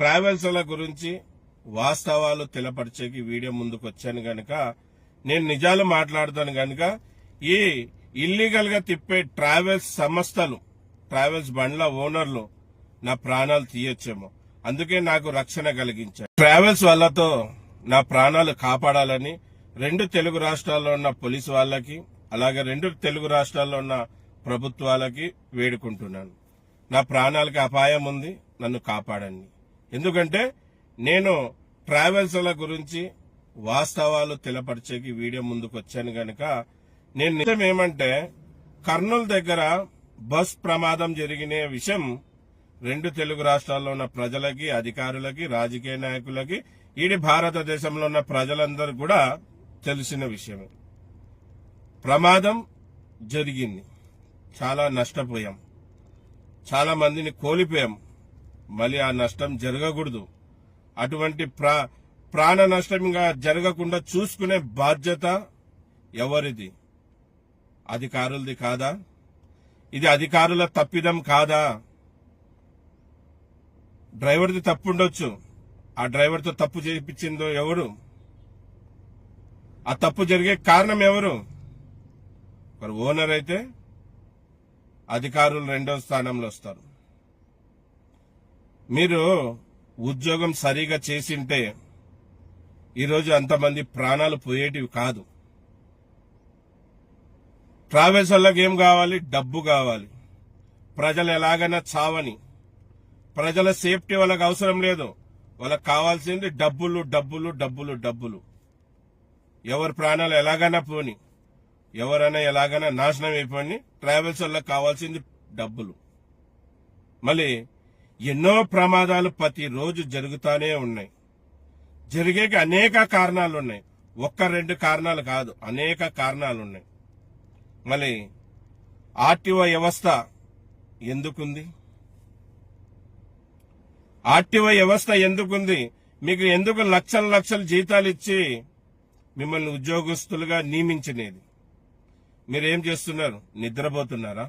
ట్రావెల్స్ల గురించి వాస్తవాలు తెలపరిచేకి వీడియో ముందుకు వచ్చాను గనుక నేను నిజాలు మాట్లాడతాను గనుక ఈ ఇల్లీగల్ గా తిప్పే ట్రావెల్స్ సంస్థలు, ట్రావెల్స్ బండ్ల ఓనర్లు నా ప్రాణాలు తీయొచ్చేమో, అందుకే నాకు రక్షణ కలిగించారు. ట్రావెల్స్ వాళ్ళతో నా ప్రాణాలు కాపాడాలని 2 తెలుగు రాష్ట్రాల్లో ఉన్న పోలీసు వాళ్ళకి, అలాగే 2 తెలుగు రాష్ట్రాల్లో ఉన్న ప్రభుత్వాలకి వేడుకుంటున్నాను. నా ప్రాణాలకి అపాయం ఉంది, నన్ను కాపాడండి. ఎందుకంటే నేను ట్రావెల్స్ల గురించి వాస్తవాలు తెలపరిచేకి వీడియో ముందుకు వచ్చాను గనుక నేను నిజం ఏమంటే, కర్నూలు దగ్గర బస్ ప్రమాదం జరిగిన విషయం 2 తెలుగు రాష్ట్రాల్లో ఉన్న ప్రజలకి, అధికారులకి, రాజకీయ నాయకులకి, ఈడి భారతదేశంలో ఉన్న ప్రజలందరూ కూడా తెలిసిన విషయమే. ప్రమాదం జరిగింది, చాలా నష్టపోయాం, చాలా మందిని కోల్పోయాం. మళ్ళీ ఆ నష్టం జరగకూడదు. అటువంటి ప్రాణ నష్టం ఇంకా జరగకుండా చూసుకునే బాధ్యత ఎవరిది? అధికారులది కాదా? ఇది అధికారుల తప్పిదం కాదా? డ్రైవర్ది తప్పు ఉండొచ్చు. ఆ డ్రైవర్తో తప్పు చేయించిందో ఎవరు? ఆ తప్పు జరిగే కారణం ఎవరు? మరి ఓనర్ అయితే అధికారులు 2వ స్థానంలో వస్తారు. మీరు ఉద్యోగం సరిగా చేసింటే ఈరోజు అంతమంది ప్రాణాలు పోయేటివి కాదు. ట్రావెల్స్ వాళ్ళకి ఏం కావాలి? డబ్బు కావాలి. ప్రజలు ఎలాగైనా చావని, ప్రజల సేఫ్టీ వాళ్ళకి అవసరం లేదు. వాళ్ళకి కావాల్సింది డబ్బులు, డబ్బులు, డబ్బులు, డబ్బులు. ఎవరి ప్రాణాలు ఎలాగైనా పోని, ఎవరైనా ఎలాగైనా నాశనం అయిపోయి, ట్రావెల్స్ వాళ్ళకి కావాల్సింది డబ్బులు. మళ్ళీ ఎన్నో ప్రమాదాలు ప్రతిరోజు జరుగుతానే ఉన్నాయి. జరిగేకి అనేక కారణాలున్నాయి. 1-2 కారణాలు కాదు, అనేక కారణాలున్నాయి. మళ్ళీ ఆర్టీఓ వ్యవస్థ ఎందుకుంది? ఆర్టీఓ వ్యవస్థ ఎందుకుంది? మీకు ఎందుకు లక్షల లక్షల జీతాలు ఇచ్చి మిమ్మల్ని ఉద్యోగస్తులుగా నియమించినది? మీరేం చేస్తున్నారు? నిద్రపోతున్నారా?